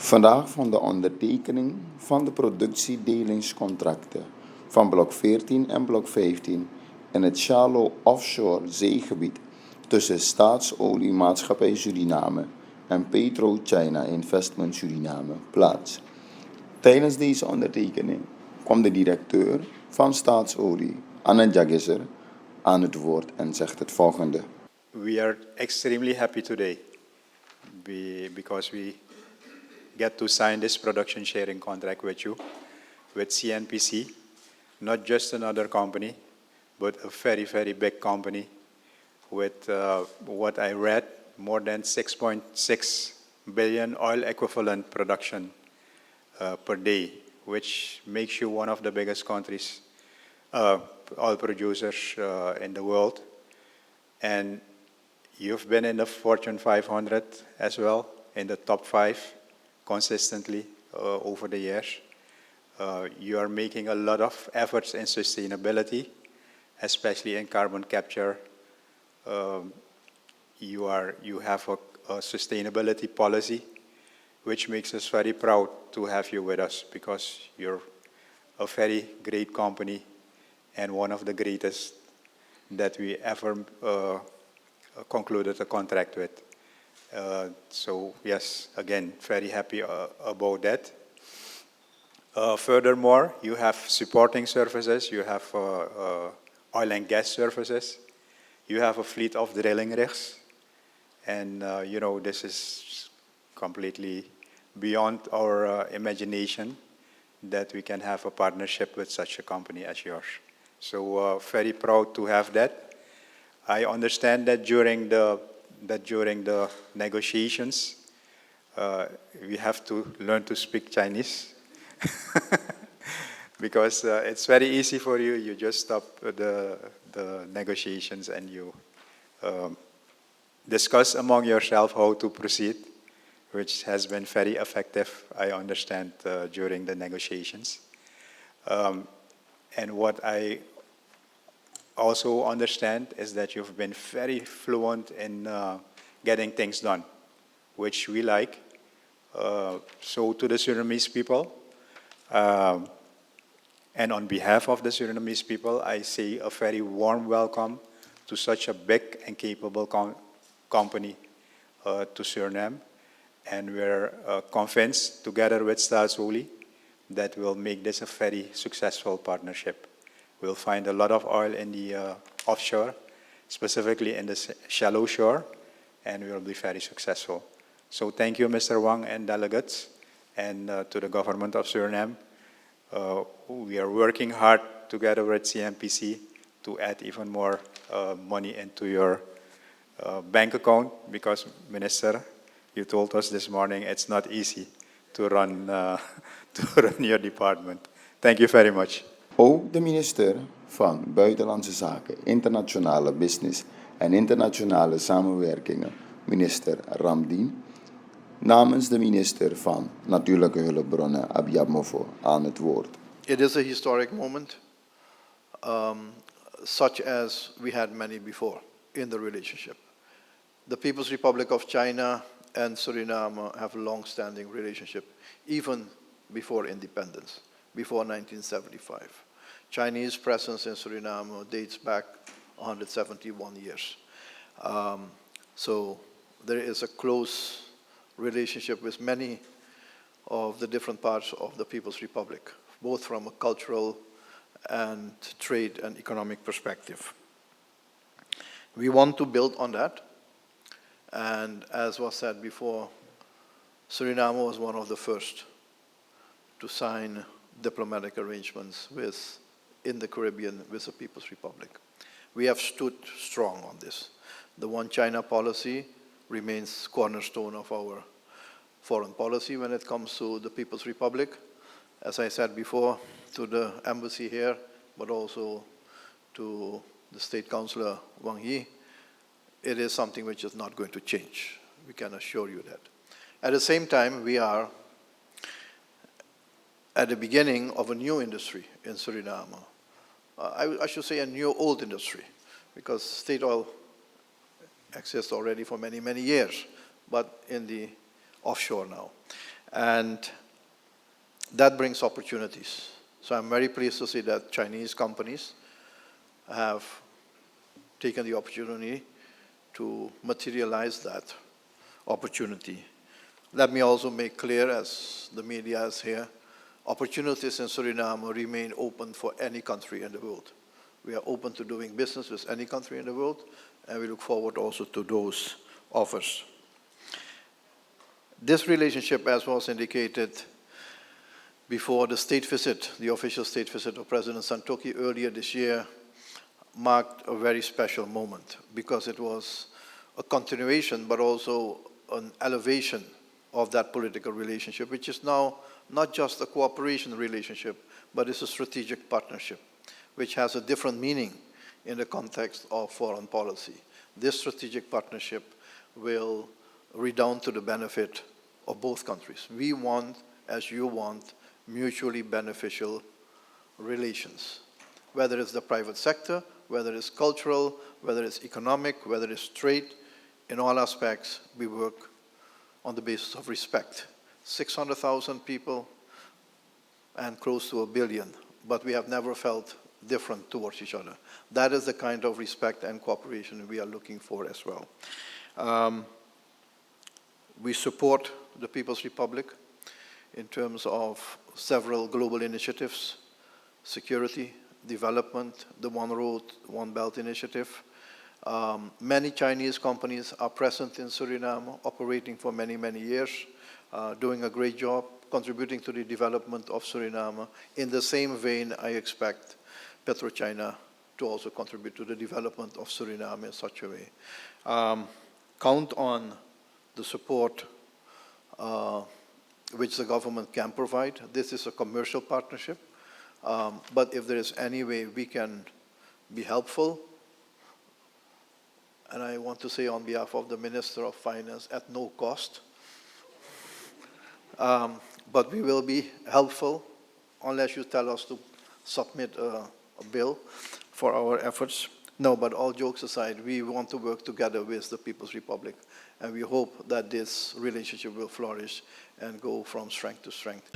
Vandaag vond de ondertekening van de productiedelingscontracten van blok 14 en blok 15 in het Shallow Offshore zeegebied tussen Staatsoliemaatschappij Suriname en PetroChina Investment Suriname plaats. Tijdens deze ondertekening kwam de directeur van Staatsolie, Anne Jagisser, aan het woord en zegt het volgende. We are extremely happy today because we get to sign this production sharing contract with you, with CNPC, not just another company, but a very, very big company with what I read, more than 6.6 billion oil equivalent production per day, which makes you one of the biggest countries, oil producers in the world. And you've been in the Fortune 500 as well, in the top 5 consistently over the years. You are making a lot of efforts in sustainability, especially in carbon capture. You have a sustainability policy, which makes us very proud to have you with us because you're a very great company and one of the greatest that we ever concluded a contract with. So yes, again, very happy about that. Furthermore, you have supporting services, you have oil and gas services, you have a fleet of drilling rigs, and this is completely beyond our imagination that we can have a partnership with such a company as yours. So very proud to have that. I understand that during the negotiations, we have to learn to speak Chinese because it's very easy for you. You just stop the negotiations and you discuss among yourself how to proceed, which has been very effective, I understand, during the negotiations. And what I also understand is that you've been very fluent in getting things done, which we like. So to the Surinamese people, and on behalf of the Surinamese people, I say a very warm welcome to such a big and capable company to Suriname. And we're convinced, together with Staatsolie, that we'll make this a very successful partnership. We'll find a lot of oil in the offshore, specifically in the shallow shore, and we'll be very successful. So thank you, Mr. Wang and delegates, and to the government of Suriname. We are working hard together with CNPC to add even more money into your bank account, because, Minister, you told us this morning it's not easy to run, to run your department. Thank you very much. Ook de minister van Buitenlandse Zaken, Internationale Business en Internationale Samenwerkingen, minister Ramdien, namens de minister van Natuurlijke Hulpbronnen, Abiab Mofo, aan het woord. It is a historic moment, such as we had many before in the relationship. The People's Republic of China and Suriname have a long-standing relationship, even before independence, before 1975. Chinese presence in Suriname dates back 171 years. So there is a close relationship with many of the different parts of the People's Republic, both from a cultural and trade and economic perspective. We want to build on that. And as was said before, Suriname was one of the first to sign diplomatic arrangements in the Caribbean with the People's Republic. We have stood strong on this. The One China policy remains cornerstone of our foreign policy when it comes to the People's Republic. As I said before, to the embassy here, but also to the State Councillor Wang Yi, it is something which is not going to change. We can assure you that. At the same time, we are at the beginning of a new industry in Suriname. I should say a new old industry, because state oil exists already for many, many years, but in the offshore now. And that brings opportunities. So I'm very pleased to see that Chinese companies have taken the opportunity to materialize that opportunity. Let me also make clear, as the media is here, opportunities in Suriname remain open for any country in the world. We are open to doing business with any country in the world, and we look forward also to those offers. This relationship, as was indicated before the state visit, the official state visit of President Santokhi earlier this year, marked a very special moment because it was a continuation but also an elevation of that political relationship, which is now not just a cooperation relationship, but it's a strategic partnership, which has a different meaning in the context of foreign policy. This strategic partnership will redound to the benefit of both countries. We want, as you want, mutually beneficial relations, whether it's the private sector, whether it's cultural, whether it's economic, whether it's trade. In all aspects, we work on the basis of respect. 600,000 people and close to 1 billion, but we have never felt different towards each other. That is the kind of respect and cooperation we are looking for as well. We support the People's Republic in terms of several global initiatives, security, development, the One Road, One Belt initiative. Many Chinese companies are present in Suriname, operating for many, many years, doing a great job, contributing to the development of Suriname. In the same vein, I expect PetroChina to also contribute to the development of Suriname in such a way. Count on the support which the government can provide. This is a commercial partnership, but if there is any way we can be helpful, and I want to say on behalf of the Minister of Finance, at no cost, but we will be helpful unless you tell us to submit a bill for our efforts. No, but all jokes aside, we want to work together with the People's Republic, and we hope that this relationship will flourish and go from strength to strength.